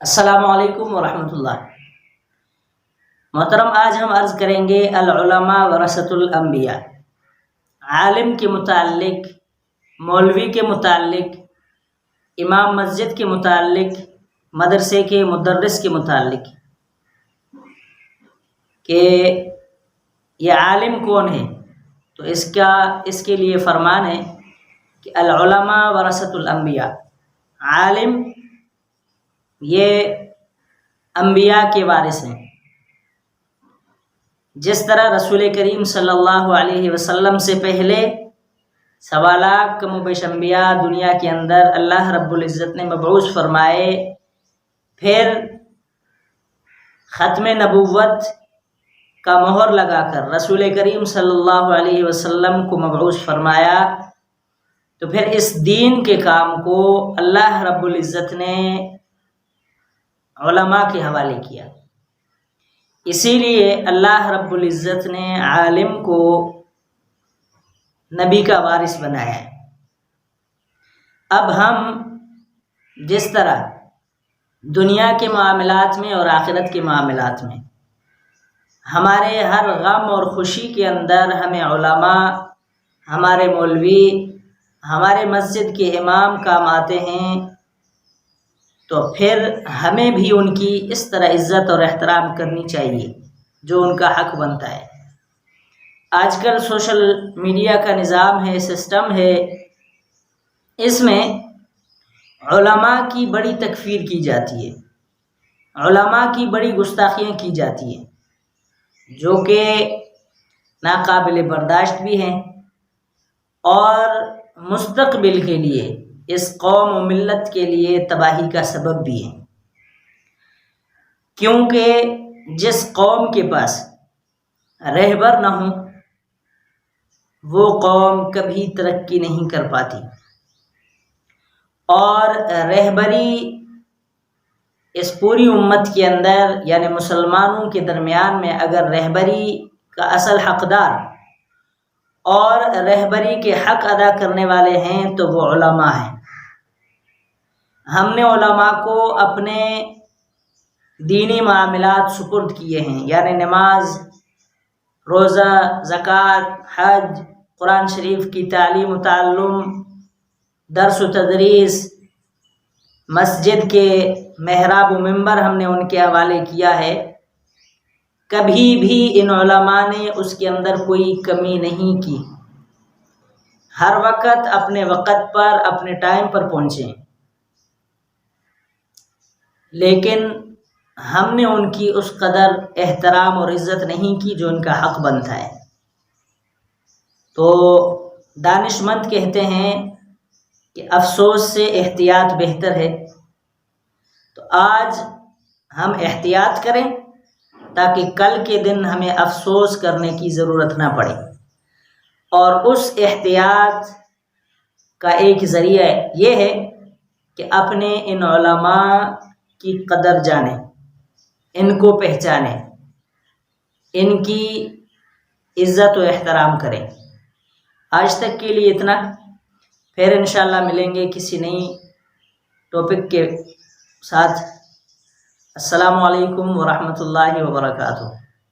السلام علیکم ورحمۃ اللہ۔ محترم، آج ہم عرض کریں گے العلماء ورثۃ الانبیاء، عالم کے متعلق، مولوی کے متعلق، امام مسجد کے متعلق، مدرسے کے مدرس کے متعلق کہ یہ عالم کون ہے۔ تو اس کے لیے فرمان ہے کہ العلماء ورثۃ الانبیاء، عالم یہ انبیاء کے وارث ہیں۔ جس طرح رسول کریم صلی اللہ علیہ وسلم سے پہلے 1.25 لاکھ کم و بیش انبیاء دنیا کے اندر اللہ رب العزت نے مبعوث فرمائے، پھر ختم نبوت کا مہر لگا کر رسول کریم صلی اللہ علیہ وسلم کو مبعوث فرمایا، تو پھر اس دین کے کام کو اللہ رب العزت نے علماء کے حوالے کیا۔ اسی لیے اللہ رب العزت نے عالم کو نبی کا وارث بنایا ہے۔ اب ہم جس طرح دنیا کے معاملات میں اور آخرت کے معاملات میں ہمارے ہر غم اور خوشی کے اندر ہمیں علماء، ہمارے مولوی، ہمارے مسجد کے امام کام آتے ہیں، تو پھر ہمیں بھی ان کی اس طرح عزت اور احترام کرنی چاہیے جو ان کا حق بنتا ہے۔ آج کل سوشل میڈیا کا نظام ہے، سسٹم ہے، اس میں علماء کی بڑی تکفیر کی جاتی ہے، علماء کی بڑی گستاخیاں کی جاتی ہیں جو کہ ناقابل برداشت بھی ہیں اور مستقبل کے لیے اس قوم و ملت کے لیے تباہی کا سبب بھی ہے۔ کیونکہ جس قوم کے پاس رہبر نہ ہو وہ قوم کبھی ترقی نہیں کر پاتی، اور رہبری اس پوری امت کے اندر یعنی مسلمانوں کے درمیان میں اگر رہبری کا اصل حقدار اور رہبری کے حق ادا کرنے والے ہیں تو وہ علماء ہیں۔ ہم نے علماء کو اپنے دینی معاملات سپرد کیے ہیں، یعنی نماز، روزہ، زکوٰۃ، حج، قرآن شریف کی تعلیم و تعلم، درس و تدریس، مسجد کے محراب و منبر ہم نے ان کے حوالے کیا ہے۔ کبھی بھی ان علماء نے اس کے اندر کوئی کمی نہیں کی، ہر وقت اپنے وقت پر اپنے ٹائم پر پہنچے، لیکن ہم نے ان کی اس قدر احترام اور عزت نہیں کی جو ان کا حق بنتا ہے۔ تو دانش مند کہتے ہیں کہ افسوس سے احتیاط بہتر ہے۔ تو آج ہم احتیاط کریں تاکہ کل کے دن ہمیں افسوس کرنے کی ضرورت نہ پڑے، اور اس احتیاط کا ایک ذریعہ یہ ہے کہ اپنے ان علماء کی قدر جانیں، ان کو پہچانیں، ان کی عزت و احترام کریں۔ آج تک کے لیے اتنا، پھر انشاءاللہ ملیں گے کسی نئی ٹاپک کے ساتھ۔ السلام علیکم ورحمۃ اللہ وبرکاتہ۔